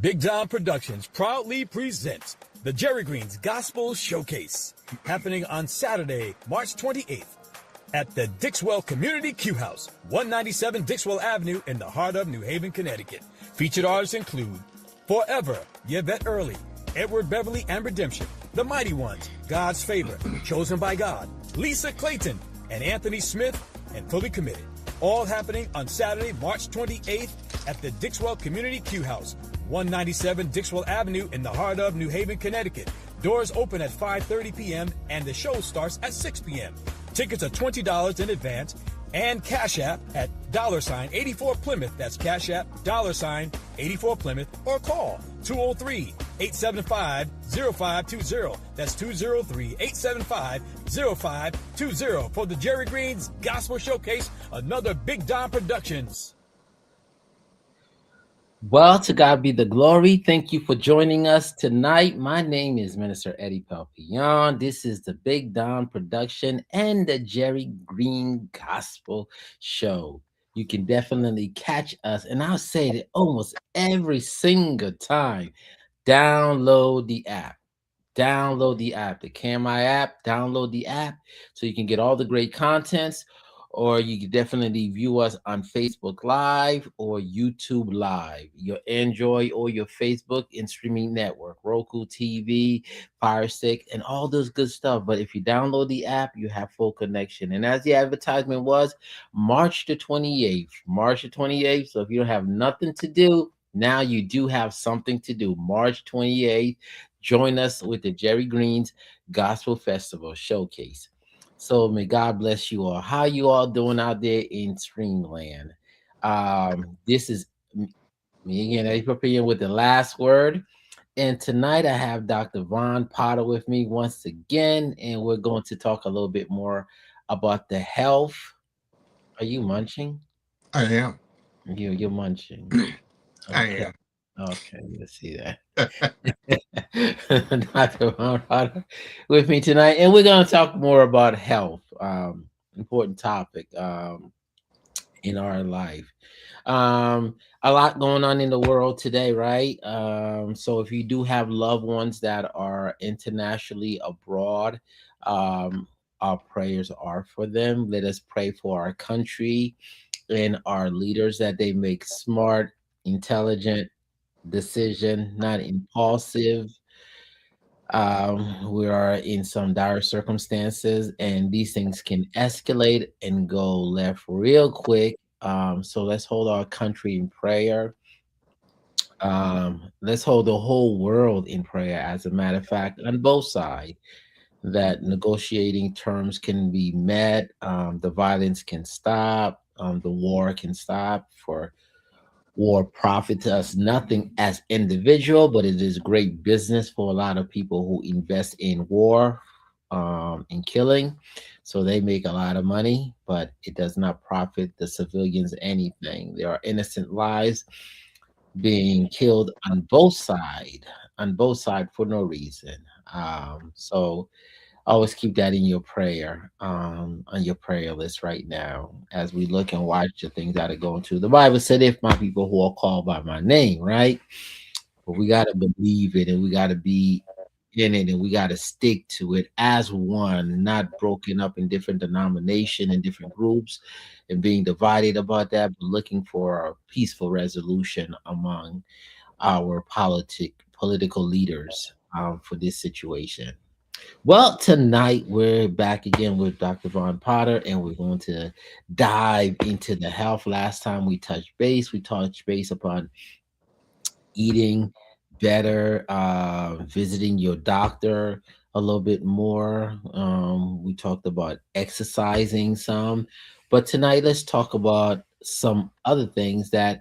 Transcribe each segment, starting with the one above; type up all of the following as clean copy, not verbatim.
Big Don Productions proudly presents the Jerry Green's Gospel Showcase, happening on Saturday, March 28th at the Dixwell Community Q House, 197 Dixwell Avenue in the heart of New Haven, Connecticut. Featured artists include Forever, Yvette Early, Edward Beverly and Redemption, The Mighty Ones, God's Favor, Chosen by God, Lisa Clayton, and Anthony Smith, and Fully Committed. All happening on Saturday, March 28th at the Dixwell Community Q House, 197 Dixwell Avenue in the heart of New Haven, Connecticut. Doors open at 5:30 p.m. and the show starts at 6 p.m. Tickets are $20 in advance and Cash App at $84 Plymouth. That's Cash App $84 Plymouth, or call 203-875-0520. That's 203-875-0520 for the Jerry Green's Gospel Showcase, another Big Don Productions. Well, to God be the glory. Thank you for joining us tonight. My name is Minister Eddy Perpignan. This is the Big Don production and the Jerry Green Gospel Show. You can definitely catch us, and I'll say it almost every single time. Download the app. Download the app, the CAMI app. Download the app so you can get all the great contents. Or you can definitely view us on Facebook Live or YouTube Live, your Android or your Facebook and streaming network, Roku TV, Fire Stick, and all those good stuff. But if you download the app, you have full connection. And as the advertisement was, March the 28th. So if you don't have nothing to do, now you do have something to do. March 28th, join us with the Jerry Green's Gospel Festival Showcase. So may God bless you all. How you all doing out there in Streamland? This is me again, Eddy Perpignan, with the last word. And tonight I have Dr. Von Potter with me once again, and we're going to talk a little bit more about the health. Are you munching? I am. You're munching. I Okay. am. Okay, let's see that. Dr. Von Potter with me tonight, and we're going to talk more about health, important topic in our life. A lot going on in the world today, right? So if you do have loved ones that are internationally abroad, our prayers are for them. Let us pray for our country and our leaders, that they make smart, intelligent decision, not impulsive. We are in some dire circumstances, and these things can escalate and go left real quick. So let's hold our country in prayer. Let's hold the whole world in prayer, as a matter of fact, on both sides, that negotiating terms can be met, the violence can stop, the war can stop. For war profits us nothing as individual, but it is great business for a lot of people who invest in war, in killing. So they make a lot of money, but it does not profit the civilians anything. There are innocent lives being killed on both sides for no reason. So always keep that in your prayer, on your prayer list right now, as we look and watch the things that are going to. The Bible said, if my people who are called by my name, right? But we got to believe it, and we got to be in it, and we got to stick to it as one, not broken up in different denominations and different groups and being divided about that, but looking for a peaceful resolution among our political leaders, for this situation. Well, tonight we're back again with Dr. Von Potter, and we're going to dive into the health. Last time we touched base upon eating better, visiting your doctor a little bit more. We talked about exercising some, but tonight let's talk about some other things that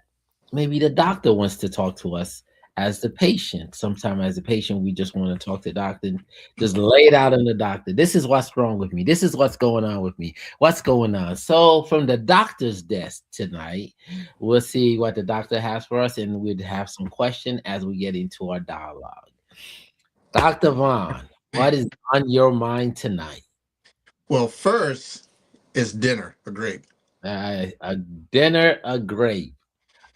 maybe the doctor wants to talk to us as the patient. Sometimes as a patient, we just want to talk to the doctor, just lay it out on the doctor. This is what's wrong with me. This is what's going on with me. What's going on? So from the doctor's desk tonight, we'll see what the doctor has for us, and we'll have some questions as we get into our dialogue. Dr. Vaughn, what is on your mind tonight? Well, first is dinner, a grape. A dinner, a grape.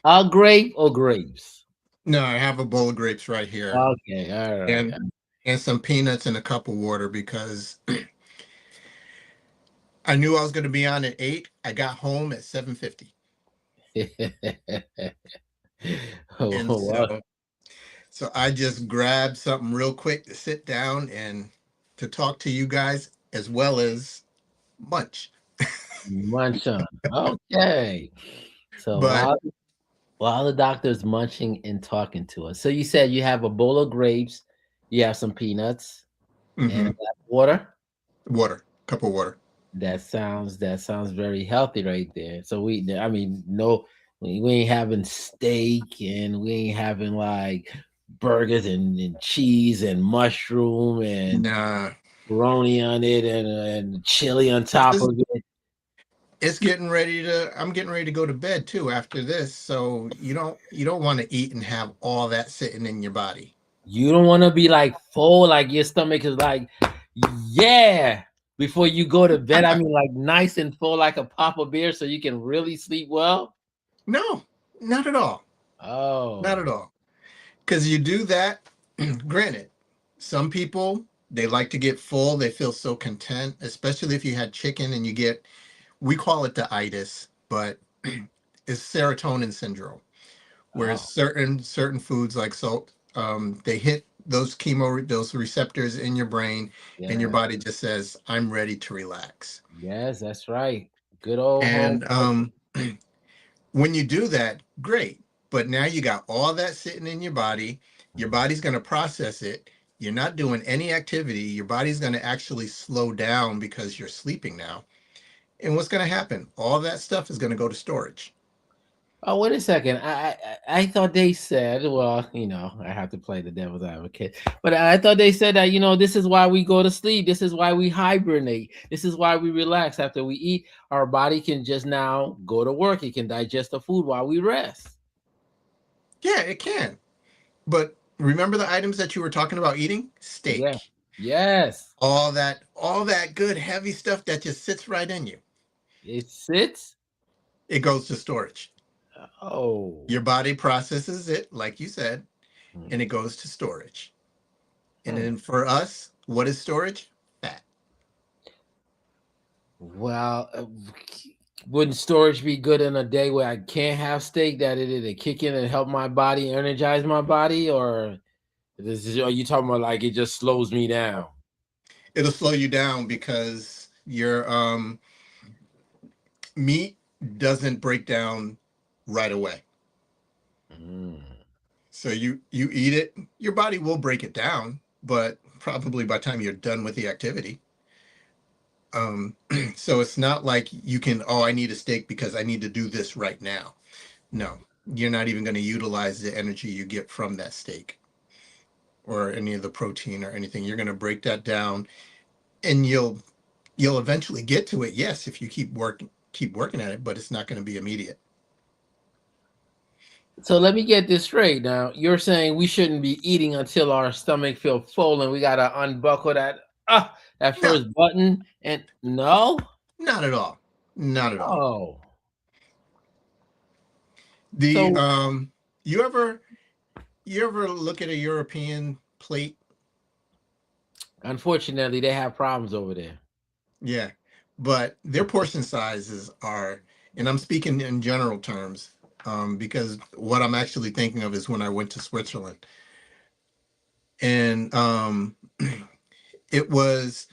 A grape or grapes? No, I have a bowl of grapes right here, Okay, all right. and some peanuts and a cup of water because I knew I was going to be on at 8. I got home at 7:50. And Well, so I just grabbed something real quick to sit down and to talk to you guys as well as munch. munch on. Okay. So But while the doctor's munching and talking to us. So you said you have a bowl of grapes, you have some peanuts and a mhm, glass of water. water, cup of water. That sounds very healthy right there. So I mean, no, we ain't having steak and we ain't having like burgers and cheese and mushroom and Nah, pepperoni on it and chili on this top is of it. it's getting ready to I'm getting ready to go to bed too after this. So you don't want to eat and have all that sitting in your body. You don't want to be like full, like your stomach is like, yeah, before you go to bed. I mean, like nice and full, like a pop of beer, so you can really sleep well. No, not at all. Not Oh, at all. Because you do that, granted, some people they like to get full, they feel so content, especially if you had chicken and you get, we call it the itis, but it's serotonin syndrome, whereas oh, certain foods like salt, they hit those receptors in your brain, and your yeah, body just says, I'm ready to relax. yes, that's right. Good old home. And when you do that, great. But now you got all that sitting in your body. Your body's going to process it. You're not doing any activity. Your body's going to actually slow down because you're sleeping now. And what's going to happen? All that stuff is going to go to storage. Oh, wait a second. I thought they said, well, I have to play the devil's advocate, but I thought they said that, this is why we go to sleep. This is why we hibernate. This is why we relax after we eat. Our body can just now go to work. It can digest the food while we rest. Yeah, it can. But remember the items that you were talking about eating? Yeah. Steak. Yes. All that good heavy stuff that just sits right in you. It sits. It goes to storage. Oh. Your body processes it, like you said, Hmm. and it goes to storage. And Hmm. then for us, what is storage? Fat. Well, wouldn't storage be good in a day where I can't have steak? That it kick in and help my body, energize my body, or are you talking about like it just slows me down? It'll slow you down because your meat doesn't break down right away. Mm. So you eat it, your body will break it down, but probably by the time you're done with the activity. So it's not like you can, oh, I need a steak because I need to do this right now. No, you're not even going to utilize the energy you get from that steak or any of the protein or anything. You're going to break that down, and you'll eventually get to it. Yes, if you keep working at it, but it's not going to be immediate. So let me get this straight. Now you're saying we shouldn't be eating until our stomach feel full, and we gotta unbuckle that No, first button. And no, not at all. Not at all. oh, The so you ever look at a European plate? unfortunately they have problems over there. Yeah, but their portion sizes are, and I'm speaking in general terms, because what I'm actually thinking of is when I went to Switzerland, and it was,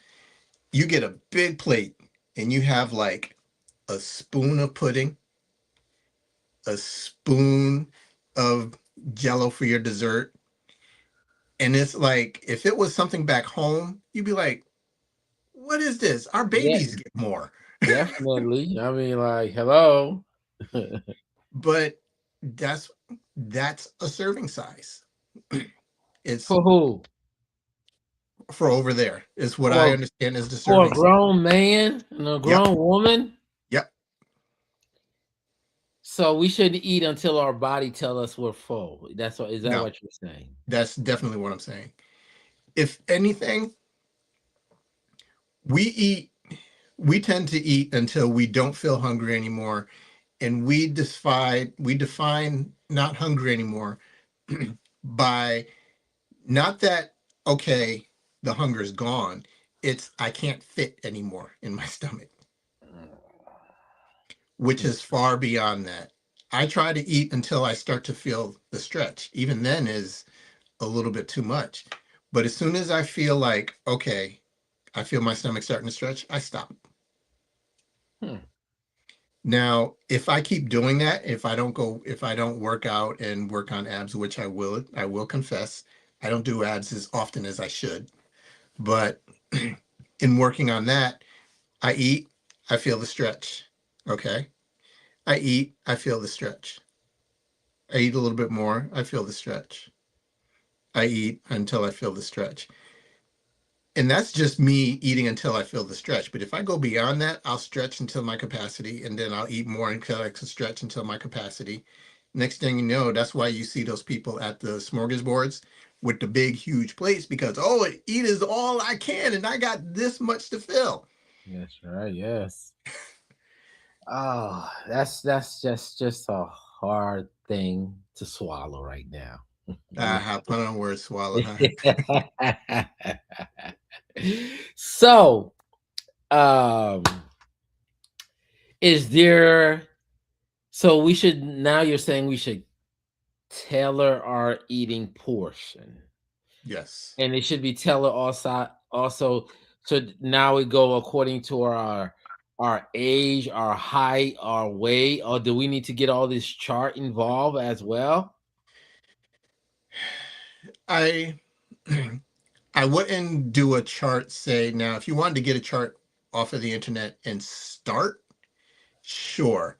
you get a big plate, and you have like a spoon of pudding, a spoon of Jello for your dessert, and it's like if it was something back home, you'd be like, "What is this? Our Yeah, babies get more." definitely. I mean, like, hello. But that's a serving size. It's For who? for over there is what I For understand is the for a serving size. grown man and a Yep, grown woman. yep. So we shouldn't eat until our body tell us we're full. That's what is that No, what you're saying? that's definitely what I'm saying. If anything, we eat, we tend to eat until we don't feel hungry anymore, and we define not hungry anymore by not that, okay, the hunger is gone. It's I can't fit anymore in my stomach, which is far beyond that. I try to eat until I start to feel the stretch. Even then is a little bit too much. But as soon as I feel like, okay, I feel my stomach starting to stretch, I stop. Hmm. Now, if I keep doing that, if I don't work out and work on abs, which I will confess, I don't do abs as often as I should. But in working on that, I eat, I feel the stretch. Okay. I eat, I feel the stretch. I eat a little bit more, I feel the stretch. I eat until I feel the stretch. And that's just me eating until I feel the stretch. But if I go beyond that, I'll stretch until my capacity, and then I'll eat more until I can stretch until my capacity. Next thing you know, that's why you see those people at the smorgasbords with the big, huge plates because, oh, eat is all I can, and I got this much to fill. That's right. Yes. Oh, that's just a hard thing to swallow right now. I Yeah. have put on words swallowed, huh? So, um, is there? So we should now. You're saying we should tailor our eating portion, Yes. and it should be tailored also. So now we go according to our age, our height, our weight, or do we need to get all this chart involved as well? I I wouldn't do a chart, say now, if you wanted to get a chart off of the internet and start, sure.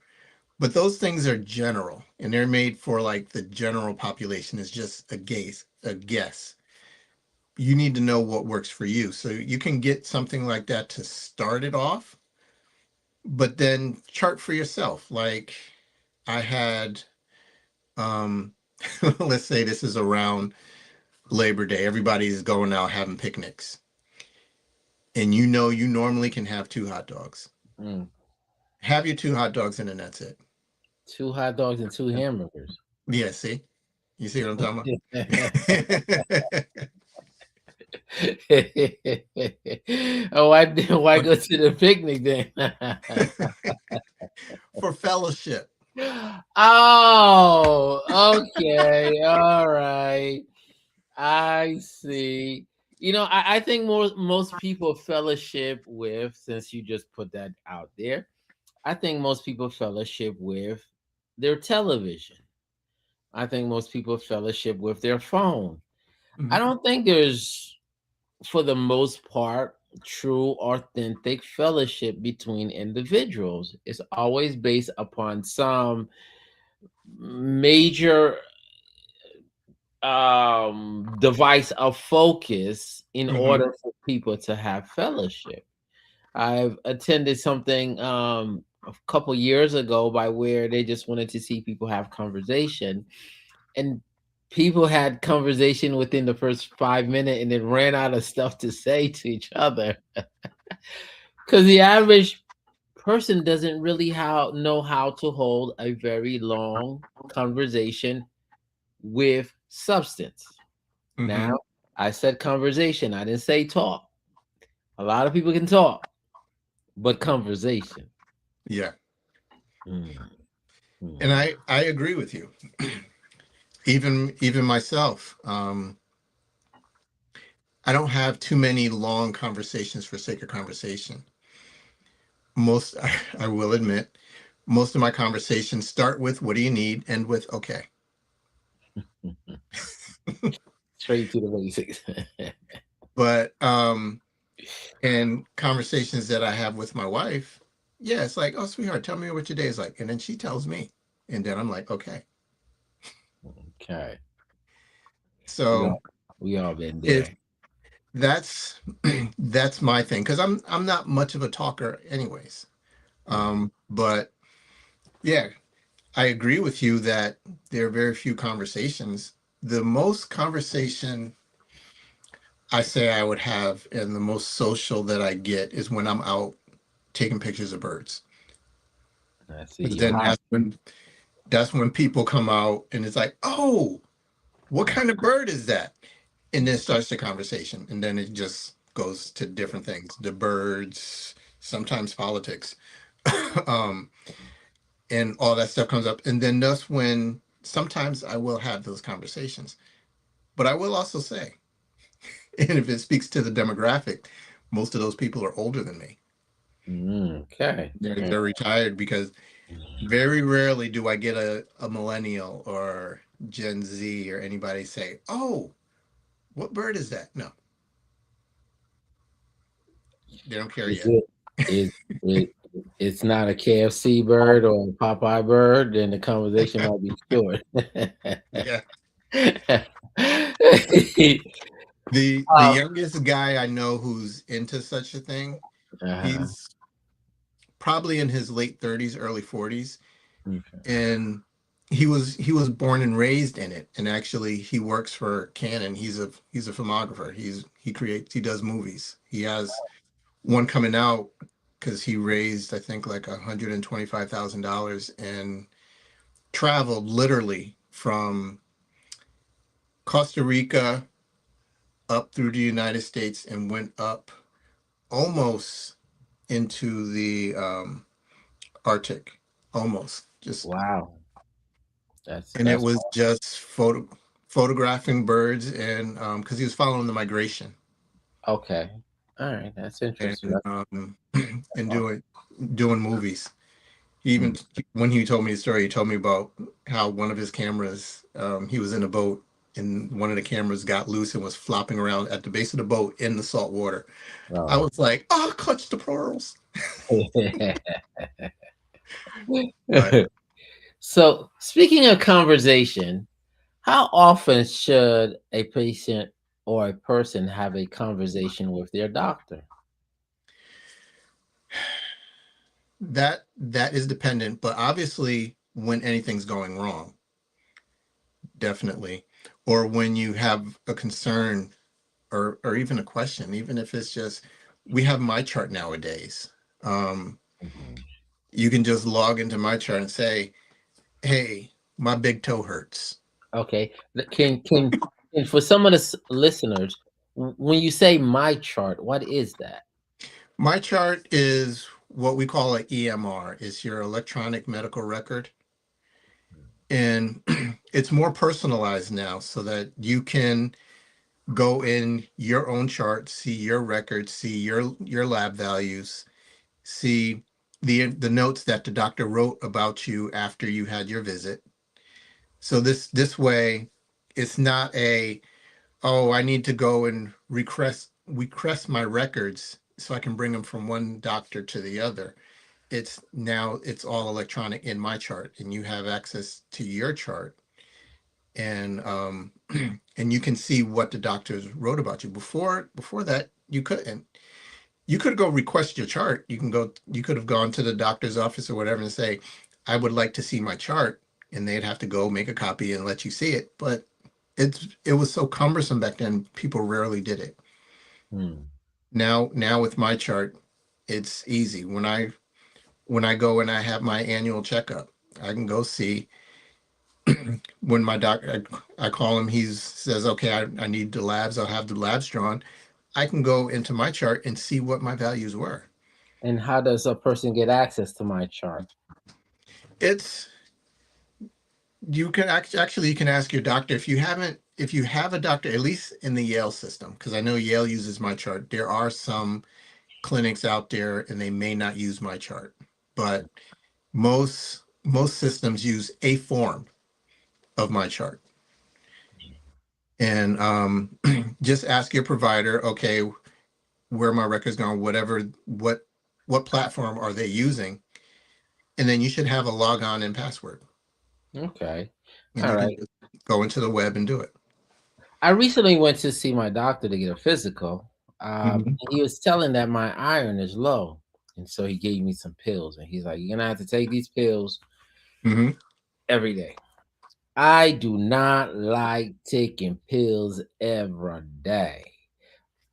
But those things are general and they're made for like the general population. Is just a guess. You need to know what works for you. So you can get something like that to start it off, but then chart for yourself. Like I had um let's say this is around Labor Day. Everybody's going out having picnics. And you know you normally can have two hot dogs. Mm. Have your two hot dogs and then that's it. Two hot dogs and two hamburgers. Yeah, see? You see what I'm talking about? Oh, why go to the picnic then? For fellowship. Oh, okay. All right. I see. I think most people fellowship with, since you just put that out there, I think most people fellowship with their television. I think most people fellowship with their phone. I Mhm. don't think there's, for the most part, true, authentic fellowship between individuals. It's always based upon some major device of focus in Mhm. order for people to have fellowship. I've attended something a couple years ago by where they just wanted to see people have conversation, and people had conversation within the first 5 minutes and then ran out of stuff to say to each other because the average person doesn't really know how to hold a very long conversation with substance. Now, Mhm. I said conversation, I didn't say talk. A lot of people can talk, but conversation. Yeah. Mm, And mm. I agree with you. Even myself. I don't have too many long conversations for sake of conversation. Most I will admit, most of my conversations start with what do you need, end with okay. Straight to the basics. But and conversations that I have with my wife, yeah, it's like, oh sweetheart, tell me what your day is like. And then she tells me. And then I'm like, okay. Okay. We So all we all been if there. that's that's my thing. Because I'm not much of a talker anyways. Yeah. But yeah, I agree with you that there are very few conversations. The most conversation I say I would have and the most social that I get is when I'm out taking pictures of birds. I see Because you then hot. that's when people come out and it's like, oh, What kind of bird is that? And then starts the conversation. And then it just goes to different things, the birds, sometimes politics. um, and all that stuff comes up. And then that's when sometimes I will have those conversations. But I will also say, and if it speaks to the demographic, most of those people are older than me. Okay. They're retired because very rarely do I get a millennial or Gen Z or anybody say, "Oh, what bird is that?" No, they don't care Is yet. it is it it's not a KFC bird or a Popeye bird, then the conversation might be short. Yeah. The Oh, youngest guy I know who's into such a thing, uh-huh. he's probably in his late 30s, early 40s, Okay. and he was born and raised in it. And actually he works for Canon. He's a filmographer. He does movies. He has one coming out because he raised, I think, like $125,000 and traveled literally from Costa Rica up through the United States and went up almost into the Arctic, almost just, Wow. and it That's was just photographing birds and because he was following the migration okay. All right, that's and interesting. That's and awesome. doing movies. He even when he told me the story, he told me about how one of his cameras, he was in a boat and one of the cameras got loose and was flopping around at the base of the boat in the salt water. I Oh. was like, oh, clutch the pearls. But So, speaking of conversation, how often should a patient or a person have a conversation with their doctor? that is dependent, but obviously when anything's going wrong, definitely, or when you have a concern or even a question, even if it's just, we have my chart nowadays. Um, Mhm. you can just log into my chart and say, hey, my big toe hurts. Okay. Can for some of the listeners, when you say my chart, what is that? My chart is what we call an EMR. It's your electronic medical record. And it's more personalized now so that you can go in your own chart, see your records, see your lab values, see the notes that the doctor wrote about you after you had your visit. So this way, it's not a, oh, I need to go and request my records so I can bring them from one doctor to the other. It's all electronic in my chart, and you have access to your chart, and and you can see what the doctors wrote about you. Before that, you couldn't. You could go request your chart. You could have gone to the doctor's office or whatever and say, I would like to see my chart. And they'd have to go make a copy and let you see it. But it was so cumbersome back then, people rarely did it. Hmm. Now with my chart, it's easy. When I go and I have my annual checkup, I can go see when my doctor, I call him, he says, okay, I need the labs, I'll have the labs drawn. I can go into my chart and see what my values were. And how does a person get access to my chart? It's you can actually you can ask your doctor if you have a doctor, at least in the Yale system, because I know Yale uses my chart. There are some clinics out there and they may not use my chart, but most systems use a form of my chart. And just ask your provider, okay, where my records going, whatever, what platform are they using, and then you should have a logon and password, Okay. and All you can right. just go into the web and do it. I recently went to see my doctor to get a physical. Mhm. He was telling that my iron is low. And so he gave me some pills. And he's like, you're going to have to take these pills Mhm. every day. I do not like taking pills every day.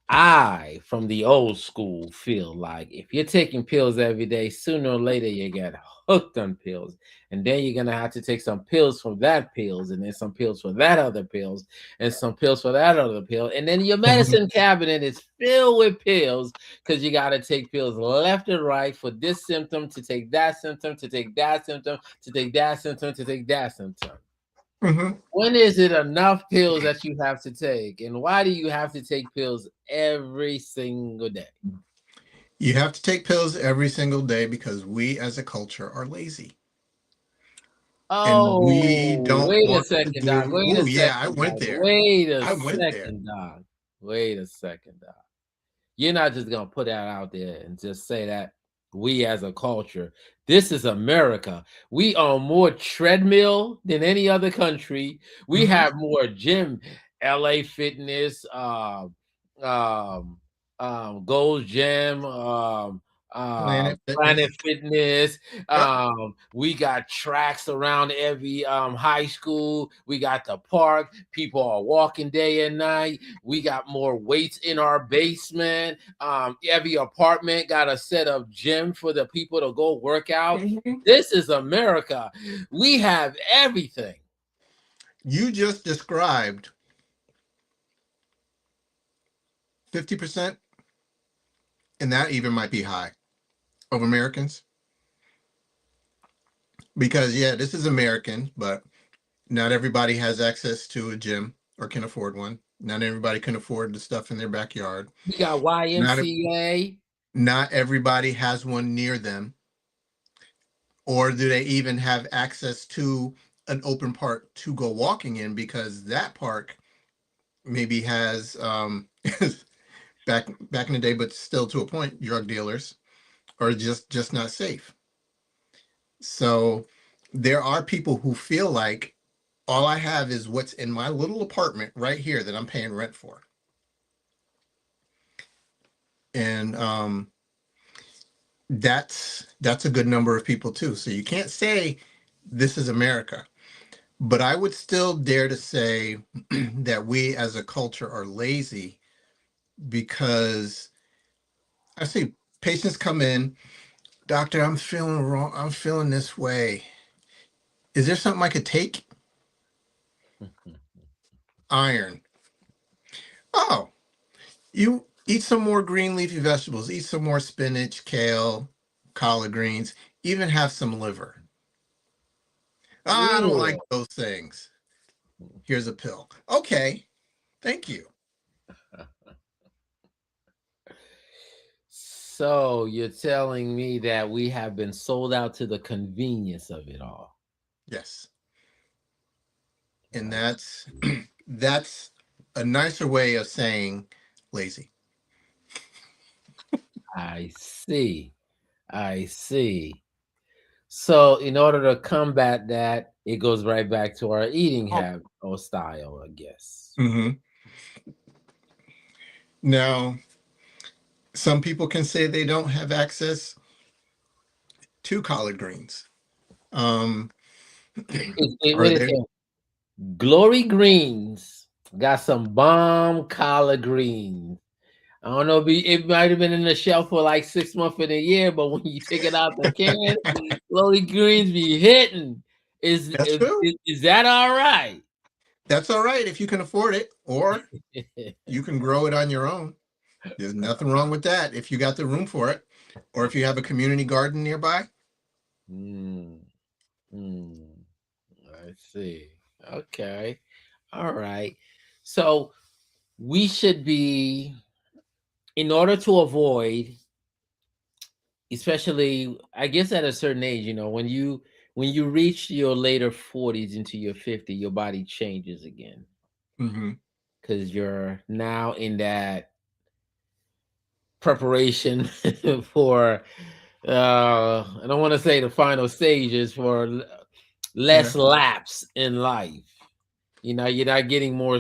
I, from the old school, feel like if you're taking pills every day, sooner or later you get hooked on pills. And then you're gonna have to take some pills from that pills, and then some pills for that other pills, and some pills for that other pill. And then your Mhm. medicine cabinet is filled with pills because you gotta take pills left and right for this symptom, to take that symptom, to take that symptom, to take that symptom, to take that symptom. Mhm. When is it enough pills that you have to take? And why do you have to take pills every single day? You have to take pills every single day because we as a culture are lazy. And we Oh, don't wait a want to second, Doc. do. Wait a Oh, yeah, I second, went Doc. there. Wait a I went there. second, Doc. Wait a second, Doc. You're not just gonna put that out there and just say that we as a culture, this is America. We own more treadmill than any other country. We Hmm. have more gym, LA Fitness, um, Gold's Gym, Planet Planet Fitness. Fitness. Yep. We got tracks around every high school. We got the park. People are walking day and night. We got more weights in our basement. Every apartment got a set of gym for the people to go work out. Mhm. This is America. We have everything. You just described 50%, and that even might be high, of Americans. Because, yeah, this is American, but not everybody has access to a gym or can afford one. Not everybody can afford the stuff in their backyard. We got Not YMCA. not everybody has one near them, or do they even have access to an open park to go walking in, because that park maybe has back in the day, but still to a point, drug dealers, or just not safe. So there are people who feel like all I have is what's in my little apartment right here that I'm paying rent for. And that's a good number of people too. So you can't say this is America, but I would still dare to say that we as a culture are lazy, because I see patients come in, doctor, I'm feeling wrong. I'm feeling this way. Is there something I could take? Iron. Oh, you eat some more green leafy vegetables, eat some more spinach, kale, collard greens, even have some liver. "Ah, I don't like Ew. those things. Here's a pill." Okay, thank you. So you're telling me that we have been sold out to the convenience of it all. Yes. And I that's a nicer way of saying lazy. I see. I see. So, in order to combat that, it goes right back to our eating Oh. habit or style, I guess. Hmm. Now, some people can say they don't have access to collard greens. Um, Wait are a there? second. Glory Greens got some bomb collard greens. I don't know if it might have been in the shelf for like 6 months in a year, but when you take it out the can, Glory Greens be hitting. That's true. Is that all right? That's all right if you can afford it, or you can grow it on your own. There's nothing wrong with that if you got the room for it, or if you have a community garden nearby. Hmm. Hmm. I see. Okay. All right. So we should be, in order to avoid, especially, I guess at a certain age, when you reach your later 40s into your 50s, your body changes again Hmm. because you're now in that preparation for I don't want to say the final stages, for Yeah. less laps in life. You're not getting more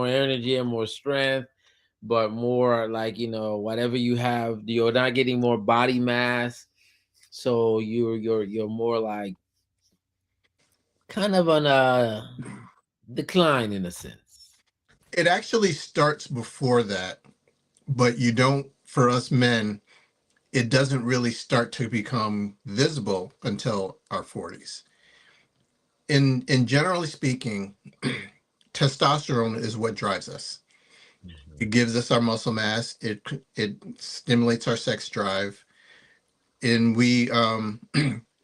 energy and more strength, but more like, whatever you have, you're not getting more body mass. So you're more like kind of on a decline in a sense. It actually starts before that. but you don't, for us men, it doesn't really start to become visible until our 40s. In generally speaking, testosterone is what drives us. Mhm. It gives us our muscle mass. It stimulates our sex drive, and we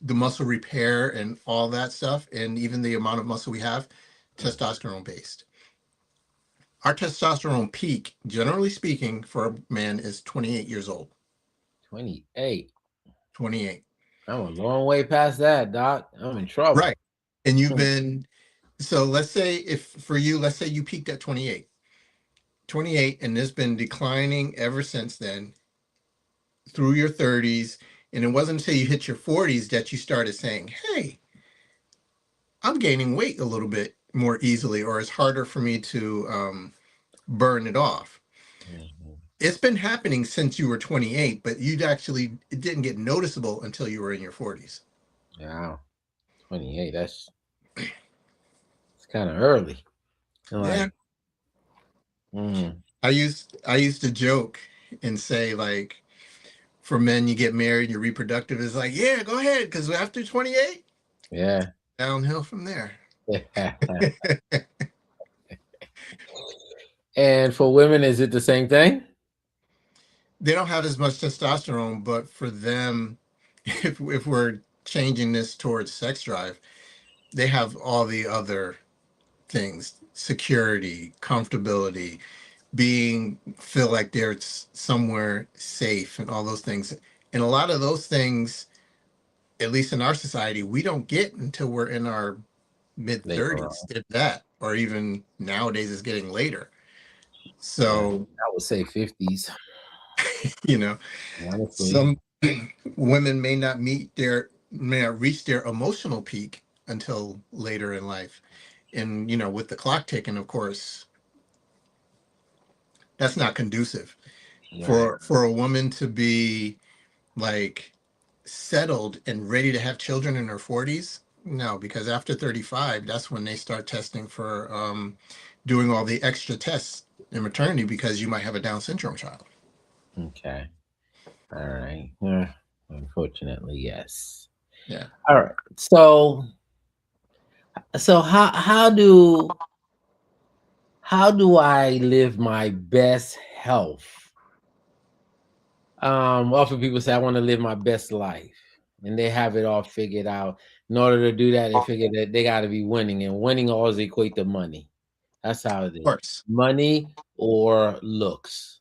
the muscle repair and all that stuff, and even the amount of muscle we have, testosterone based. Our testosterone peak, generally speaking, for a man is 28 years old. 28. 28. I'm a long way past that, Doc. I'm in trouble. Right. And you've been, so let's say if for you, let's say you peaked at 28. 28, and it's been declining ever since then through your 30s. And it wasn't until you hit your 40s that you started saying, hey, I'm gaining weight a little bit more easily, or it's harder for me to burn it off. Mhm. It's been happening since you were 28, but it didn't get noticeable until you were in your 40s. Wow. 28. It's kind of early. And Yeah. like, mm, I used to joke and say, like, for men, you get married, your reproductive is like, yeah, go ahead, because after 28, yeah. downhill from there. And for women, is it the same thing? They don't have as much testosterone, but for them, if we're changing this towards sex drive, they have all the other things: security, comfortability, being feel like they're somewhere safe, and all those things. And a lot of those things, at least in our society, we don't get until we're in our mid Later 30s, on. if that, or even nowadays it's getting later. Yeah. So, I would say 50s, you know, honestly. some women may not reach their emotional peak until later in life. And, with the clock ticking, of course, that's not conducive Right. for a woman to be like settled and ready to have children in her 40s. No, because after 35, that's when they start testing for doing all the extra tests in maternity, because you might have a Down syndrome child. Okay. All right. Yeah. Unfortunately, yes. Yeah. All right. So how do I live my best health? Often people say I want to live my best life, and they have it all figured out. In order to do that, they Of figure that they got to be winning, and winning always equate to money. That's how it is. course. Money or looks.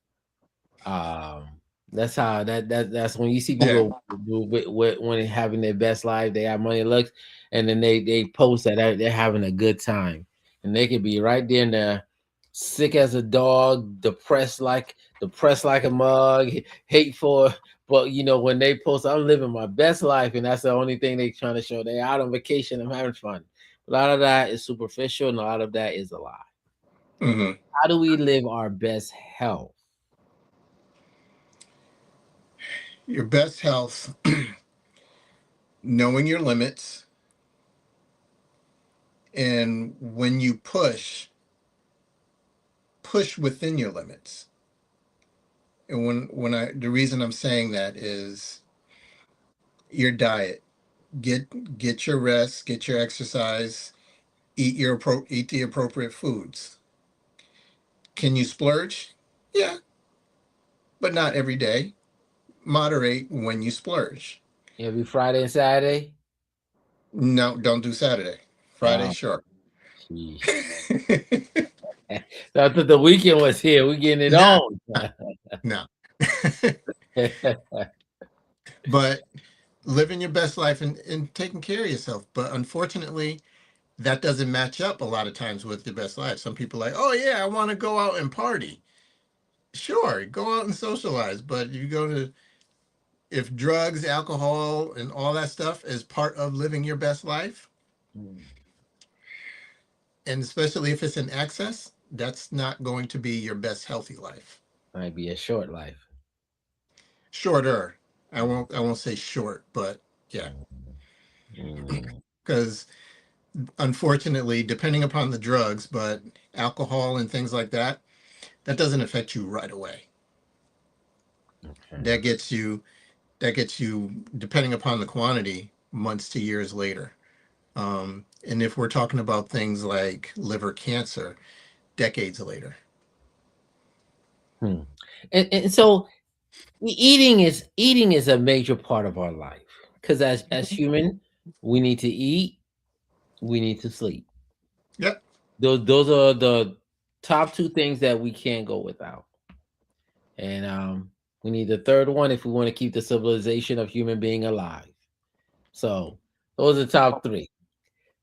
Um, that's when you see Yeah. people when they're having their best life, they have money and looks, and then they post that they're having a good time, and they could be right there in there, sick as a dog, depressed like a mug, hateful. But when they post, I'm living my best life, and that's the only thing they trying to show. They're out on vacation, I'm having fun. A lot of that is superficial, and a lot of that is a lie. Hmm. How do we live our best health? Your best health, knowing your limits, and when you push within your limits. And the reason I'm saying that is your diet. Get your rest, get your exercise, eat the appropriate foods. Can you splurge? Yeah, but not every day. Moderate when you splurge. Every Friday and Saturday? No, don't do Saturday. Friday, Oh, sure. sheesh. So I thought the weekend was here. We getting it Nah, on. no. But living your best life and taking care of yourself. But unfortunately, that doesn't match up a lot of times with your best life. Some people are like, oh yeah, I want to go out and party. Sure, go out and socialize. But you go to if drugs, alcohol, and all that stuff is part of living your best life, Hmm, and especially if it's in excess, that's not going to be your best healthy life. might be a short life. Shorter. I Mm, won't I won't say short, but yeah. mm, mm. Because unfortunately, depending upon the drugs, but alcohol and things like that, that doesn't affect you right away. Okay. That gets you, depending upon the quantity, months to years later. And if we're talking about things like liver cancer, decades later. Hmm. And so eating is a major part of our life because as human, we need to eat, we need to sleep. Yep. Those are the top two things that we can't go without. And we need the third one if we want to keep the civilization of human being alive. So those are the top three.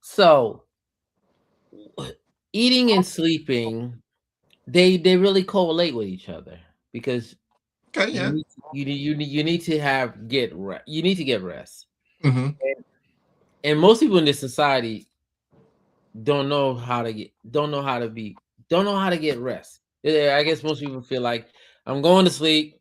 So eating and sleeping, they really correlate with each other because Okay. you Yeah. need you need to have get rest. You need to get rest. Mm-hmm. And most people in this society don't know how to get rest. Yeah, I guess most people feel like I'm going to sleep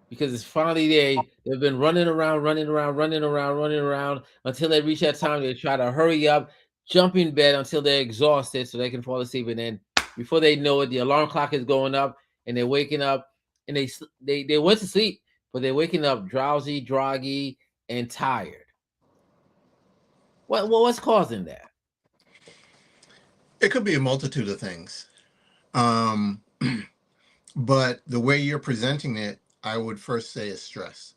because it's finally there. They've been running around, running around, running around, running around until they reach that time. They try to hurry up, jump in bed until they're exhausted so they can fall asleep. And then before they know it, the alarm clock is going up and they're waking up and they went to sleep, but they're waking up drowsy, groggy, and tired. What's causing that? It could be a multitude of things. Um, but the way you're presenting it, I would first say is stress.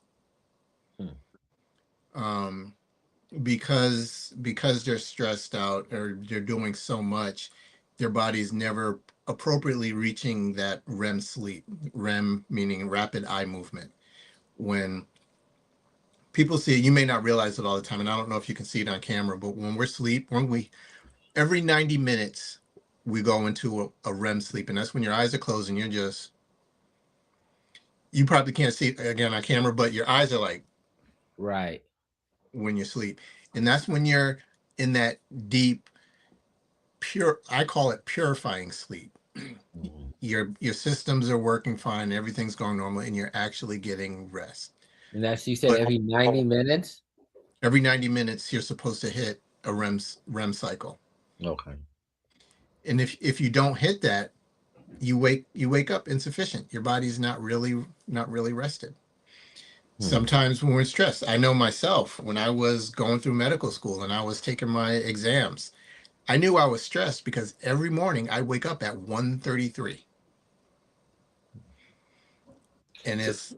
Hmm. Um, because they're stressed out or they're doing so much, their body's never appropriately reaching that REM sleep. REM meaning rapid eye movement. When people see it, you may not realize it all the time, and I don't know if you can see it on camera, but when we're asleep, when we every 90 minutes we go into a REM sleep, and that's when your eyes are closed and you're just, you probably can't see it again on camera, but your eyes are like Right. when you sleep. And that's when you're in that deep, pure, I call it purifying sleep. Mhm. Your systems are working fine, everything's going normal, and you're actually getting rest. And that's you said But every 90 minutes? every 90 minutes you're supposed to hit a REM cycle. Okay. And if you don't hit that, you wake up insufficient. Your body's not really rested. Hmm. Sometimes when we're stressed, I know myself when I was going through medical school and I was taking my exams, I knew I was stressed because every morning I wake up at 1:33, and So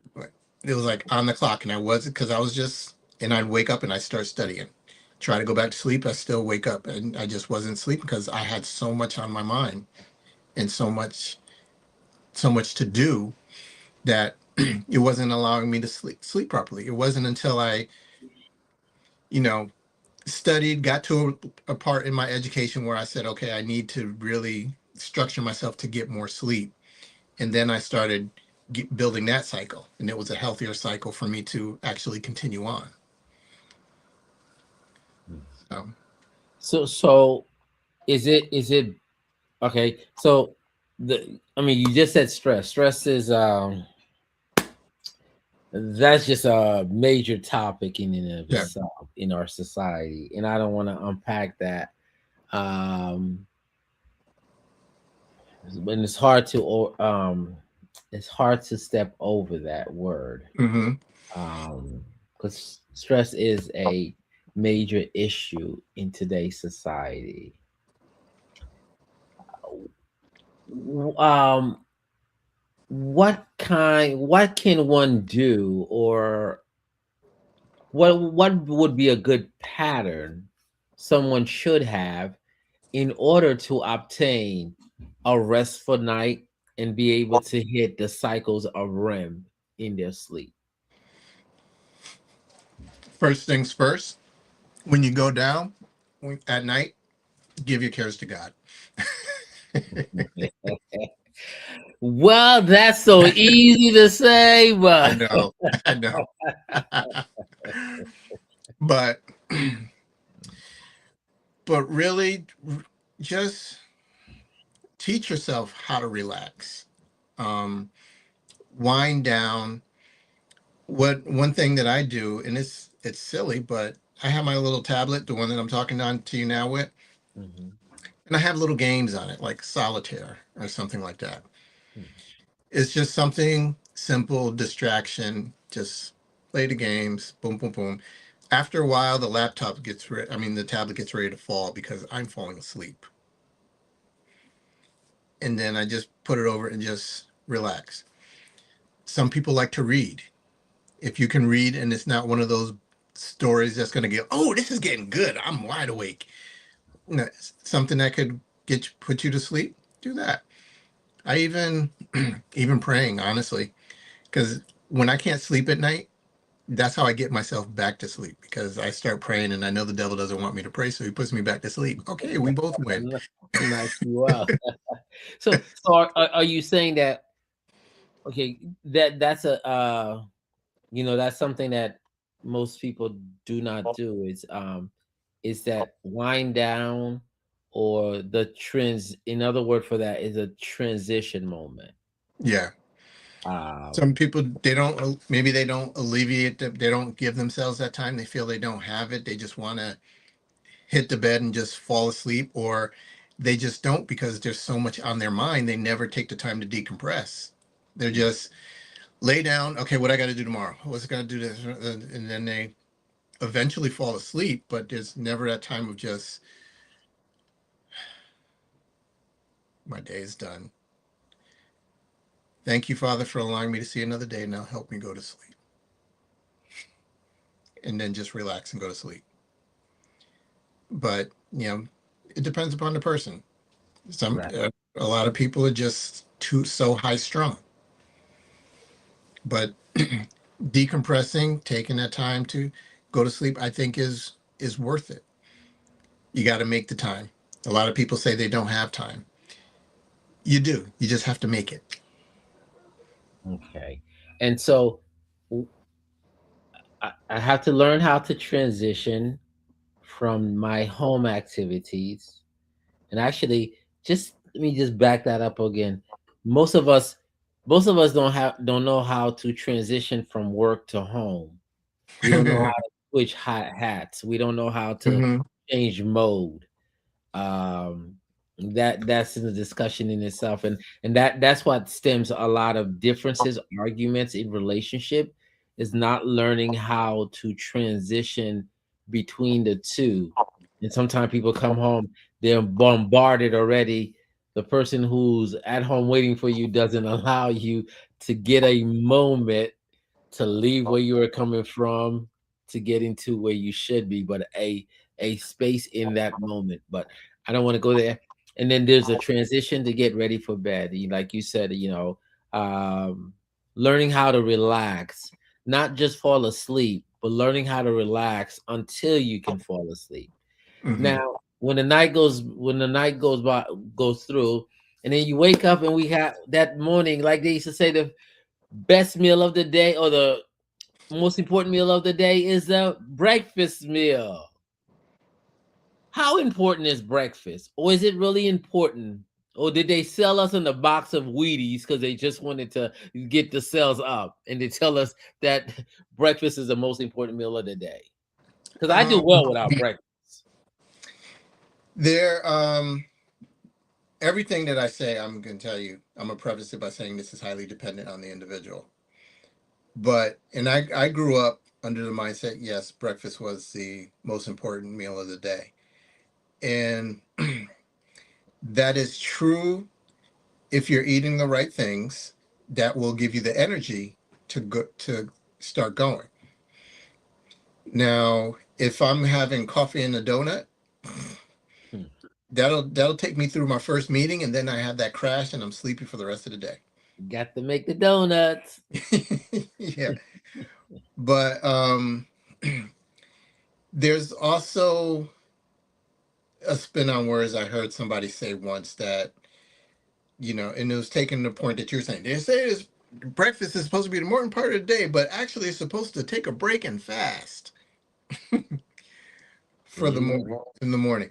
it was like on the clock, and I wasn't, because I was just, and I'd wake up and I start studying. Try to go back to sleep, I still wake up, and I just wasn't sleeping because I had so much on my mind and so much to do that it wasn't allowing me to sleep properly. It wasn't until I, you know, studied, got to a part in my education where I said, okay, I need to really structure myself to get more sleep. And then I started building that cycle, and it was a healthier cycle for me to actually continue on. So, so is it okay? So you just said stress. Stress is that's just a major topic in and of yeah. itself in our society, and I don't want to unpack that. Um, and it's hard to step over that word. Hmm. Because stress is a major issue in today's society. Um, what can one do, or what would be a good pattern someone should have in order to obtain a restful night and be able to hit the cycles of REM in their sleep? First things first, when you go down at night, give your cares to God. Well, that's so easy to say, I but know, I know. but but really, just teach yourself how to relax. Um, Wind down. What one thing that I do, and it's silly, but I have my little tablet, the one that I'm talking on to you now with, Mhm. and I have little games on it, like solitaire or something like that. It's just something. simple distraction, just play the games, boom, boom, boom. After a while, the tablet gets ready to fall because I'm falling asleep. And then I just put it over and just relax. Some people like to read. If you can read and it's not one of those stories that's going to get, oh, this is getting good, I'm wide awake. No, something that could put you to sleep, do that. I even even praying, honestly, because when I can't sleep at night, that's how I get myself back to sleep, because I start praying and I know the devil doesn't want me to pray, so he puts me back to sleep. Okay, we both win. Knock you out. So are you saying that, okay, that's a that's something that most people do not do, is that wind down, or the trends, in other word for that is a transition moment. Yeah. Um Some people, maybe they don't alleviate they don't give themselves that time. They feel they don't have it. They just want to hit the bed and just fall asleep, or they just don't because there's so much on their mind. They never take the time to decompress. They're just lay down. Okay, what I got to do tomorrow? What's it going to do this? And then they eventually fall asleep, but there's never that time of just, my day is done. Thank you, Father, for allowing me to see another day. Now help me go to sleep. And then just relax and go to sleep. But, it depends upon the person. right. A lot of people are just so high strung. But decompressing, taking that time to go to sleep, I think is worth it. You got to make the time. A lot of people say they don't have time. You do. You just have to make it. Okay. And so I have to learn how to transition from my home activities. And actually, just let me just back that up again. Most of us, don't know how to transition from work to home. We don't know how to switch hats. We don't know how to Hmm. change mode. Um, that's in the discussion in itself, and that's what stems a lot of differences, arguments in relationship, is not learning how to transition between the two. And sometimes people come home, they're bombarded already. The person who's at home waiting for you doesn't allow you to get a moment to leave where you were coming from to get into where you should be, but a space in that moment. But I don't want to go there. And then there's a transition to get ready for bed. Like you said, um, learning how to relax, not just fall asleep, but learning how to relax until you can fall asleep. Hmm. Now, when the night goes through, and then you wake up and we have that morning, like they used to say, the best meal of the day, or the most important meal of the day, is the breakfast meal. How important is breakfast? Or is it really important? Or did they sell us in a box of Wheaties because they just wanted to get the sales up, and they tell us that breakfast is the most important meal of the day? Because I do Um, well without breakfast. there, everything that I say, I'm going to tell you, I'm going to preface it by saying this is highly dependent on the individual. And I grew up under the mindset, yes, breakfast was the most important meal of the day. And that is true if you're eating the right things that will give you the energy to start going. Now, if I'm having coffee and a donut, Hmm. that'll take me through my first meeting, and then I have that crash and I'm sleepy for the rest of the day. Got to make the donuts. Yeah. But there's also a spin on words. I heard somebody say once that, and it was taking the point that you're saying. They say this breakfast is supposed to be the important part of the day, but actually it's supposed to take a break and fast for the Amen. morning in the morning.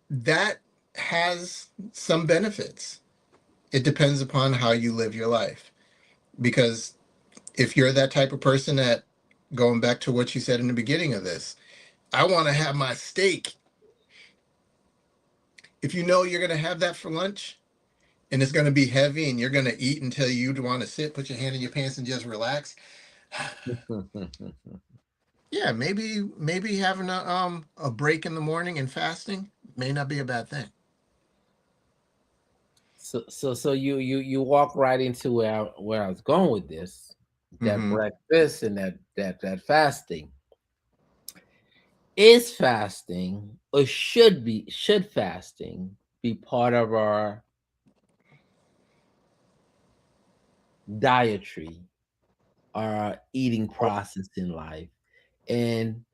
That has some benefits. It depends upon how you live your life. Because if you're that type of person that, going back to what you said in the beginning of this, I want to have my steak. If you know you're going to have that for lunch, and it's going to be heavy, and you're going to eat until you want to sit, put your hand in your pants, and just relax. Yeah, maybe having a break in the morning and fasting may not be a bad thing. So you walk right into where I was going with this. That Hmm. breakfast and that fasting. Is fasting or should fasting be part of our dietary, our eating process in life? And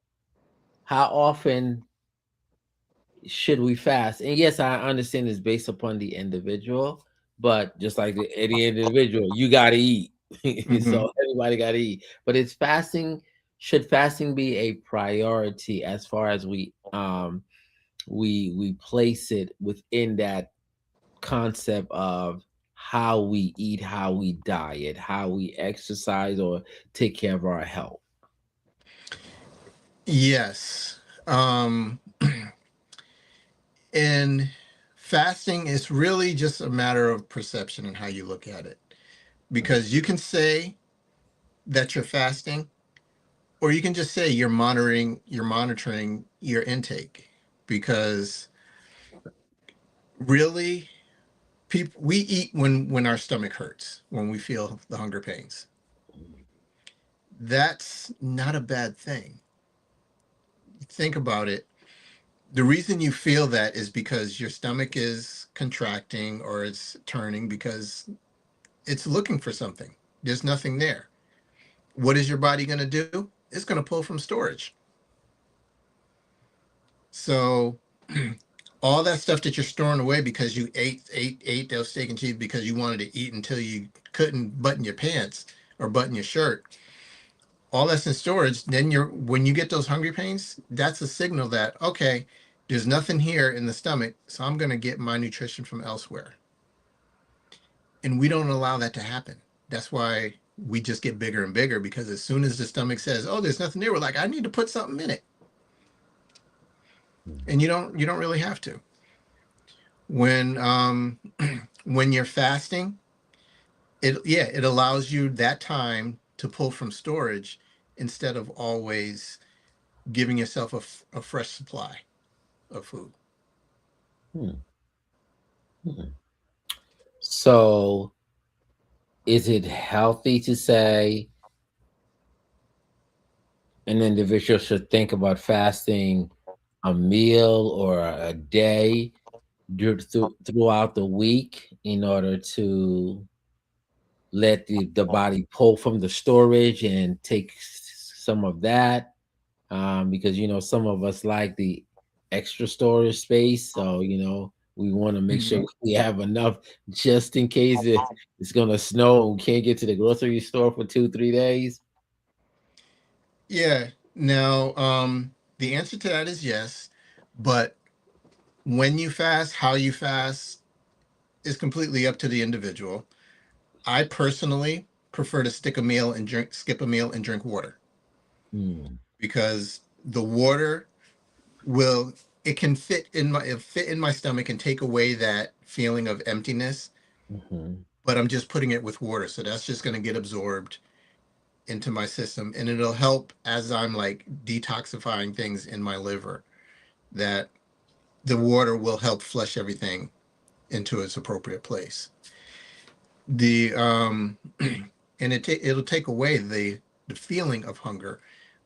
how often should we fast? And yes, I understand it's based upon the individual, but just like any individual, you got to eat. Hmm. So everybody got to eat. But it's fasting. Should fasting be a priority as far as we place it within that concept of how we eat, how we diet, how we exercise or take care of our health? Yes. And fasting is really just a matter of perception and how you look at it. Because you can say that you're fasting, or you can just say you're monitoring your intake. Because really, people we eat when our stomach hurts, when we feel the hunger pains. That's not a bad thing. Think about it. The reason you feel that is because your stomach is contracting or it's turning because it's looking for something. There's nothing there. What is your body going to do? It's going to pull from storage. So all that stuff that you're storing away because you ate those steak and cheese because you wanted to eat until you couldn't button your pants or button your shirt, all that's in storage. Then when you get those hungry pains, that's a signal that, okay, there's nothing here in the stomach, so I'm going to get my nutrition from elsewhere. And we don't allow that to happen. That's why we just get bigger and bigger, because as soon as the stomach says, oh, there's nothing there, we're like, I need to put something in it. And you don't really have to. When when you're fasting, it allows you that time to pull from storage instead of always giving yourself a fresh supply of food. Hmm. Hmm. So, is it healthy to say an individual should think about fasting a meal or a day throughout the week in order to let the body pull from the storage and take some of that? Because some of us like the extra storage space, so we want to make sure Mhm. we have enough just in case it's gonna snow and we can't get to the grocery store for 2-3 days. Yeah. Now, the answer to that is yes, but when you fast, how you fast is completely up to the individual. I personally prefer to skip a meal and drink water, Hmm. because the water will it can fit in my stomach and take away that feeling of emptiness, Mhm. but I'm just putting it with water, so that's just going to get absorbed into my system, and it'll help as I'm like detoxifying things in my liver, that the water will help flush everything into its appropriate place. The and it'll take away the feeling of hunger.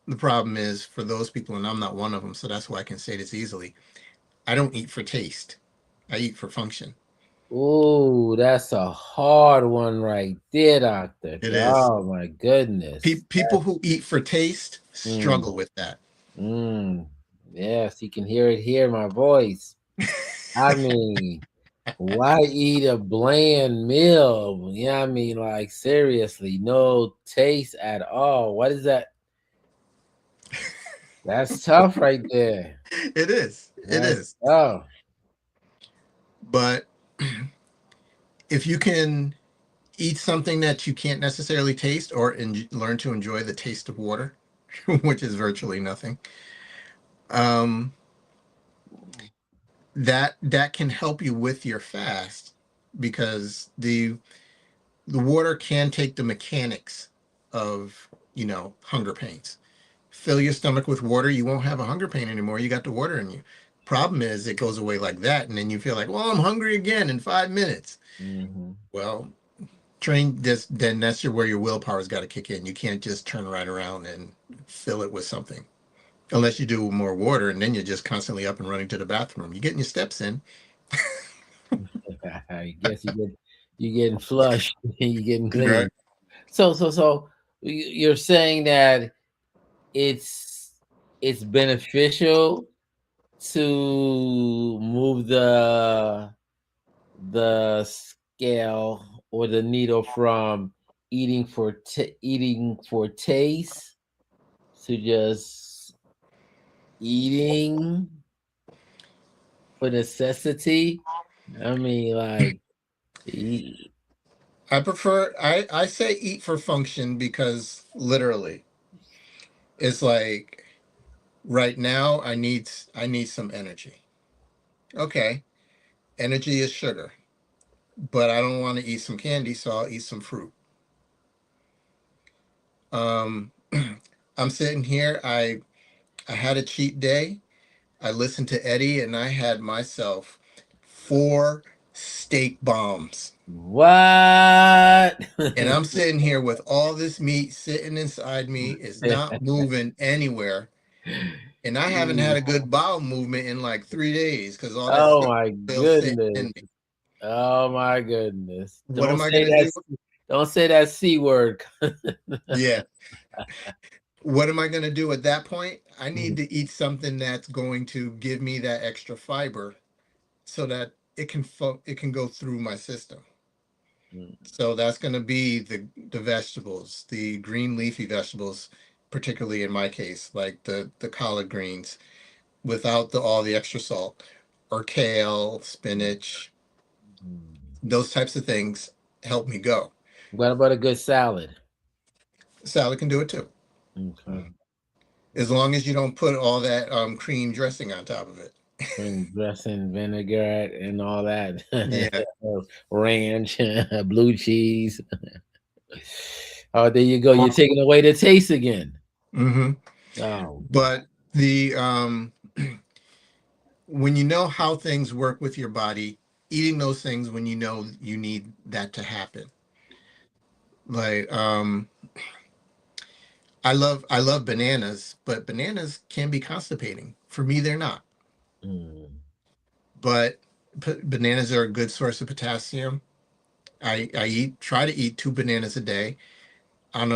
The problem is for those people, and I'm not one of them, so that's why I can say this easily. I don't eat for taste. I eat for function. Ooh, that's a hard one right there, doctor. It is. Oh my goodness. People who eat for taste Mm, struggle with that. mm. Yes, you can hear it here, my voice. I mean, why eat a bland meal? Yeah, I mean, like seriously, no taste at all. What is that? That's tough right there. It is. It That's is. tough. But if you can eat something that you can't necessarily taste, or learn to enjoy the taste of water, which is virtually nothing, um, that can help you with your fast. because the water can take the mechanics of, hunger pains. Fill your stomach with water, you won't have a hunger pain anymore. You got the water in you. Problem is, it goes away like that, and then you feel like, well, I'm hungry again in 5 minutes. Mm-hmm. Well, train this, then that's where your willpower's got to kick in. You can't just turn right around and fill it with something, unless you do more water, and then you're just constantly up and running to the bathroom. You're getting your steps in. I guess you're getting flushed. You're getting Right. clean. So you're saying that it's it's beneficial to move the scale or the needle from eating for taste to just eating for necessity. I mean, like, e- I say eat for function because literally it's like right now I need some energy. Okay, energy is sugar, but I don't want to eat some candy, so I'll eat some fruit. Um, I'm sitting here. I had a cheat day. I listened to Eddie, and I had myself 4 steak bombs. what? And I'm sitting here with all this meat sitting inside me. It's not moving anywhere. And I haven't had a good bowel movement in like 3 days because all that Oh stuff my is still sitting goodness. in me. Oh my goodness. What am I gonna do? Don't say that C word. Yeah. What am I gonna do at that point? I need to eat something that's going to give me that extra fiber so that it can go through my system. So that's going to be the vegetables, the green leafy vegetables, particularly in my case, like the collard greens, without the all the extra salt, or kale, spinach, those types of things help me go. What about a good salad? Salad can do it too, Okay. as long as you don't put all that cream dressing on top of it. And dressing, vinegar, and all that. Yeah. Ranch, blue cheese. Oh, there you go. You're taking away the taste again. Hmm. Oh, But the when you know how things work with your body, eating those things when you know you need that to happen. Like I love bananas, but bananas can be constipating. For me, they're not. mm. But bananas are a good source of potassium. I try to eat 2 bananas a day. On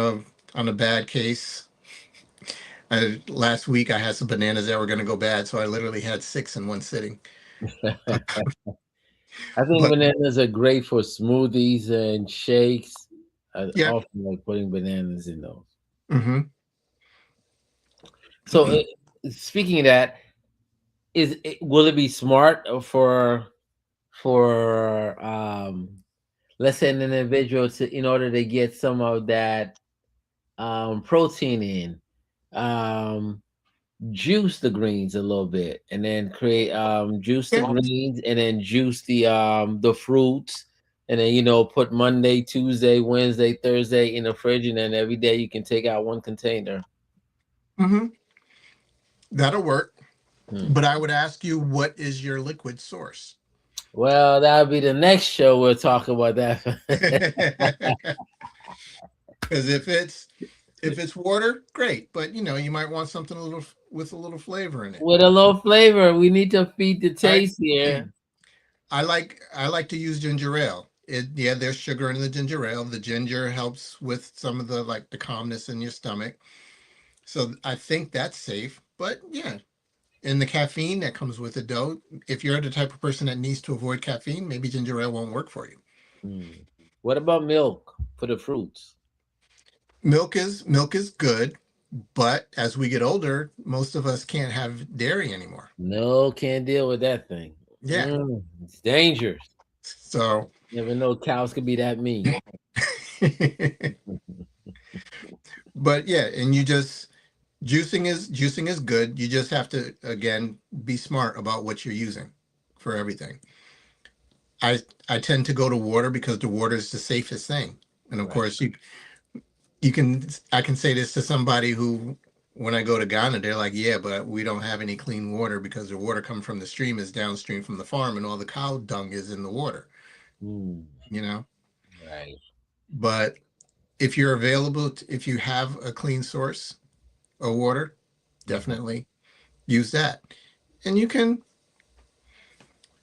a bad case, last week I had some bananas that were going to go bad, so I literally had 6 in one sitting. I think But bananas are great for smoothies and shakes. I yeah. often like putting bananas in those. Hmm. So, speaking of that, will it be smart for let's say an individual to in order to get some of that protein in, um, juice the greens a little bit, and then create juice the Yeah. greens, and then juice the fruits, and then put Monday, Tuesday, Wednesday, Thursday in the fridge, and then every day you can take out one container. Hmm. That'll work. Hmm. But I would ask you, what is your liquid source? Well, that'll be the next show. We'll talk about that. Because if it's water, great. But you might want something a little with a little flavor in it. With a little flavor, we need to feed the I taste here. I like to use ginger ale. Yeah, there's sugar in the ginger ale. The ginger helps with some of the calmness in your stomach. So I think that's safe. But yeah, and the caffeine that comes with it, though, if you're the type of person that needs to avoid caffeine, maybe ginger ale won't work for you. Hmm. What about milk for the fruits? Milk is good, but as we get older, most of us can't have dairy anymore. No, can't deal with that thing. Yeah. It's dangerous. So, Never know cows could be that mean. but yeah, and you just juicing is good. You just have to again be smart about what you're using for everything. I tend to go to water because the water is the safest thing. And of Right. course, you can I can say this to somebody who, when I go to Ghana, they're like, yeah, but we don't have any clean water because the water coming from the stream is downstream from the farm, and all the cow dung is in the water. Mm, You know, right. but if you're available, if you have a clean source of water, Mhm. definitely use that. And you can,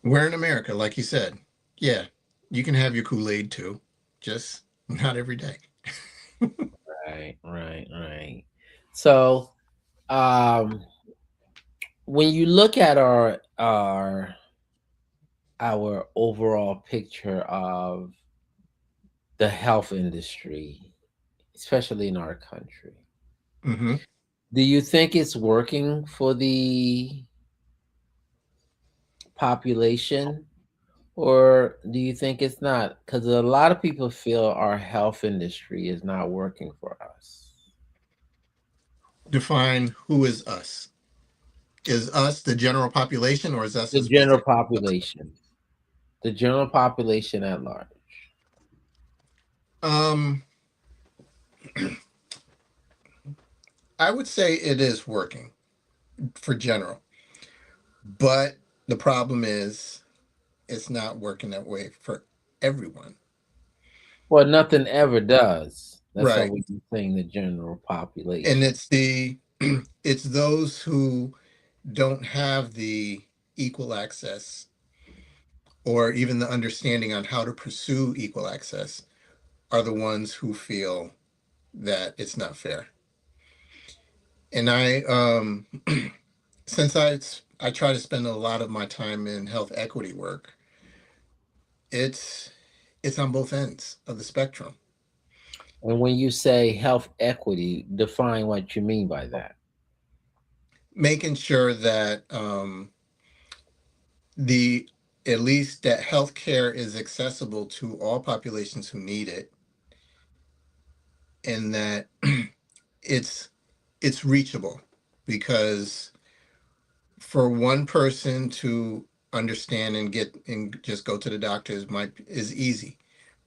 we're in America, like you said. Yeah, you can have your Kool-Aid too, just not every day. Right. Right. Right. So, um, when you look at our overall picture of the health industry, especially in our country, Hmm. do you think it's working for the population, or do you think it's not? Because a lot of people feel our health industry is not working for us. Define who is us. Is us the general population, or is us a The general specific? population, the general population at large. Um, I would say it is working for general, but the problem is it's not working that way for everyone. Well, nothing ever does. That's why Right. we're saying the general And population. it's the it's those who don't have the equal access or even the understanding on how to pursue equal access are the ones who feel that it's not fair. And since I try to spend a lot of my time in health equity work, it's it's on both ends of the spectrum. And when you say health equity, define what you mean by that. Making sure that the at least that healthcare is accessible to all populations who need it, and that it's it's reachable, because for one person to understand and get and just go to the doctors might is easy.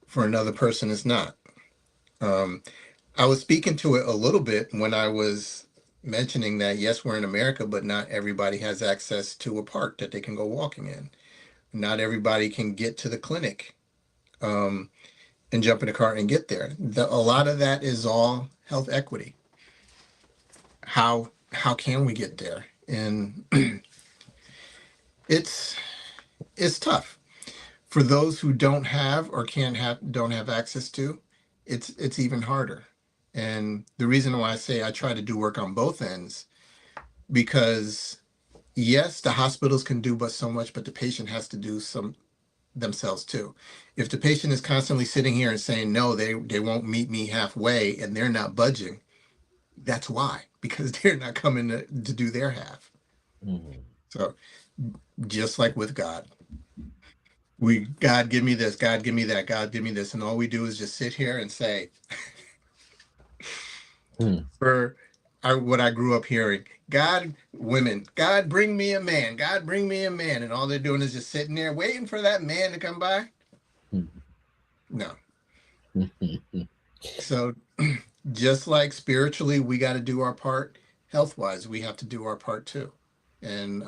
For another person, it's not. Um, I was speaking to it a little bit when I was mentioning that yes, we're in America, but not everybody has access to a park that they can go walking in. Not everybody can get to the clinic, um, and jump in a car and get there. A lot of that is all health equity. How can we get there? And it's it's tough for those who don't have or can't have don't have access to. It's even harder. And the reason why I say I try to do work on both ends, because yes, the hospitals can do but so much, but the patient has to do some themselves too. If the patient is constantly sitting here and saying no, they won't meet me halfway, and they're not budging, that's why, because they're not coming to do their half. Mhm. So just like with God, we God give me this, God give me that, God give me this, and all we do is just sit here and say, Hmm. for what I grew up hearing, God, women, God bring me a man, God bring me a man, and all they're doing is just sitting there waiting for that man to come by. Hmm. No. Hmm. Hmm. So just like spiritually, we got to do our part. Health wise, we have to do our part too. And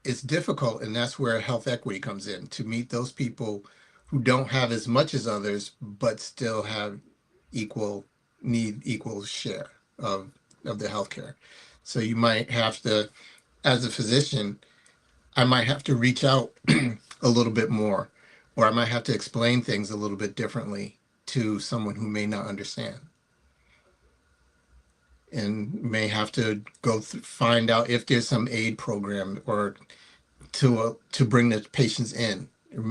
it's difficult, and that's where health equity comes in, to meet those people who don't have as much as others, but still have equal need, equal share of the healthcare. So you might have to, as a physician, I might have to reach out a little bit more, or I might have to explain things a little bit differently to someone who may not understand, and may have to find out if there's some aid program, or to bring the patients in, or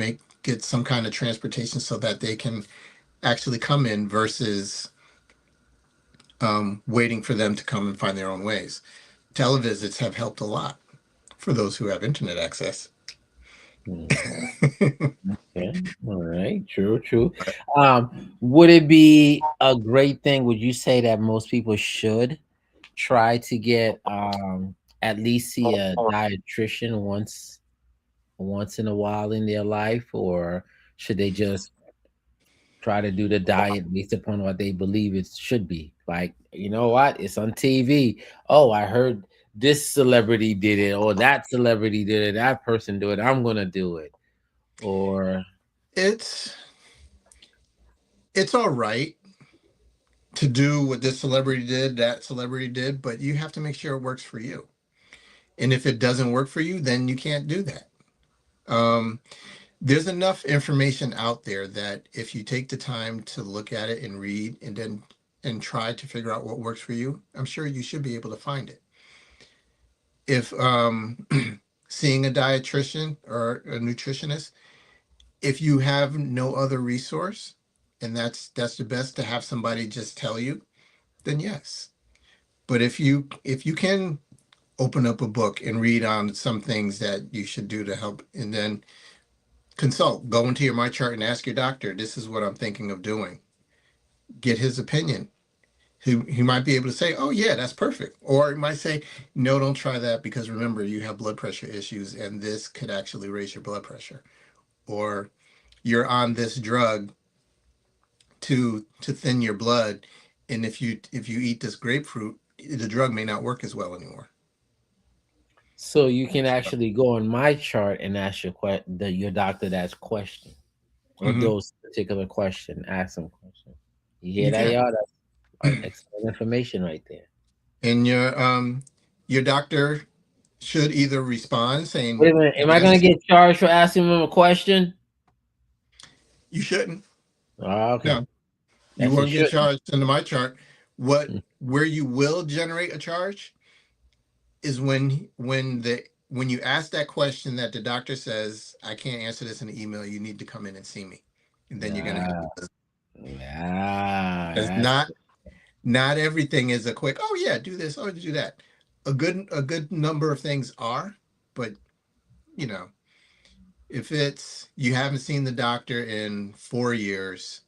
get some kind of transportation so that they can actually come in versus waiting for them to come and find their own ways. Televisits have helped a lot for those who have internet access. Hmm. Okay. All right. True. True. Would it be a great thing? Would you say that most people should try to get at least see a dietitian once? once in a while in their life, or should they just try to do the diet based upon what they believe it should be? Like, you know what? It's on TV. Oh, I heard this celebrity did it, or that celebrity did it, that person do it. I'm gonna do it. Or It's it's all right to do what this celebrity did, that celebrity did, but you have to make sure it works for you. And if it doesn't work for you, then you can't do that. Um, there's enough information out there that if you take the time to look at it and read and try to figure out what works for you, I'm sure you should be able to find it. If seeing a dietitian or a nutritionist, if you have no other resource, and that's the best to have somebody just tell you, then yes. But if you can open up a book and read on some things that you should do to help, and then consult, go into your my chart and ask your doctor, this is what I'm thinking of doing. Get his opinion. He might be able to say, oh yeah, that's perfect. Or he might say, no, don't try that because remember, you have blood pressure issues and this could actually raise your blood pressure. Or you're on this drug to thin your blood. And if you eat this grapefruit, the drug may not work as well anymore. so you can actually go on my chart and ask your doctor that question, or Hmm. those particular question. Ask them question. You hear You that, can. y'all? That's excellent information right there. And your doctor should either respond Wait saying a minute. Am I gonna yes, get charged for asking them a question? you shouldn't. Oh, okay. No, you That's a won't get should. charged under my chart. Where you will generate a charge is when you ask that question that the doctor says, I can't answer this in an email, you need to come in and see me. And then you're gonna Yeah, have, yeah. because not everything is a quick, oh yeah, do this, oh do that. A good number of things are, but you know, if it's you haven't seen the doctor in 4 years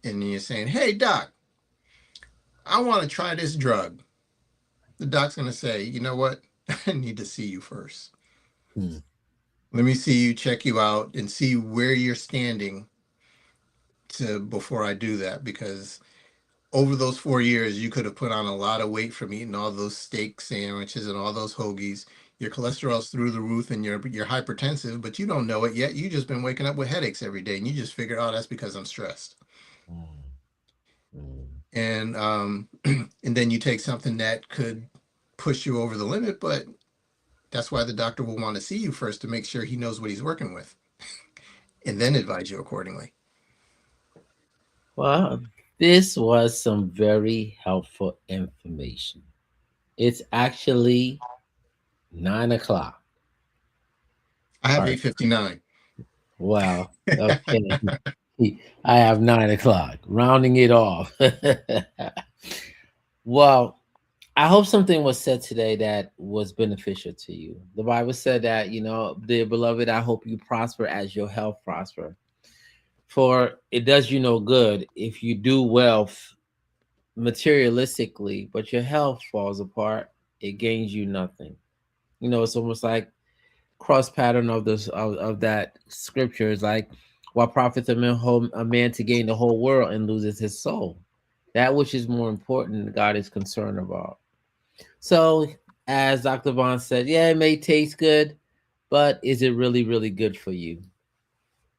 and you're saying, hey doc, I want to try this drug, the doc's going to say, you know what, I need to see you first. Hmm. Let me see you, check you out and see where you're standing to before I do that, because over those 4 years you could have put on a lot of weight from eating all those steak sandwiches and all those hoagies. Your cholesterol's through the roof and you're hypertensive, but you don't know it yet. You just been waking up with headaches every day and you just figure, oh, that's because I'm stressed. Hmm. Hmm. And and then you take something that could push you over the limit, but that's why the doctor will want to see you first to make sure he knows what he's working with and then advise you accordingly. Well, this was some very helpful information. It's actually 9 o'clock. I have All right. 8:59. Well, okay. I have 9 o'clock, rounding it off. Well, I hope something was said today that was beneficial to you. The Bible said that, dear beloved, I hope you prosper as your health prosper. For it does you no good if you do well materialistically, but your health falls apart, it gains you nothing. It's almost like cross pattern of this of that scripture is like, what profits a man to gain the whole world and loses his soul? That which is more important, God is concerned about. So, as Dr. Vaughn said, yeah, it may taste good, but is it really, really good for you?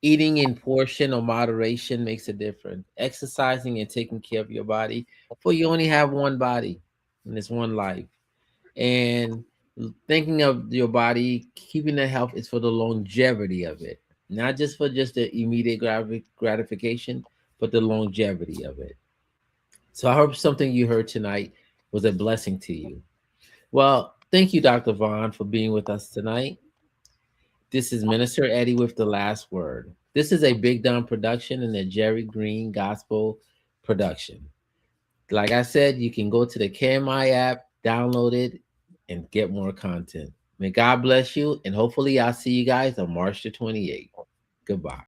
Eating in portion or moderation makes a difference. Exercising and taking care of your body, for you only have one body and it's one life. And thinking of your body, keeping the health is for the longevity of it, not just for just the immediate gratification, but the longevity of it. So I hope something you heard tonight was a blessing to you. Well, thank you, Dr. Vaughn, for being with us tonight. This is Minister Eddie with the last word. This is a Big Down production and a Jerry Green Gospel production. Like I said, you can go to the KMI app, download it, and get more content. May God bless you, and hopefully I'll see you guys on March the 28th. Goodbye.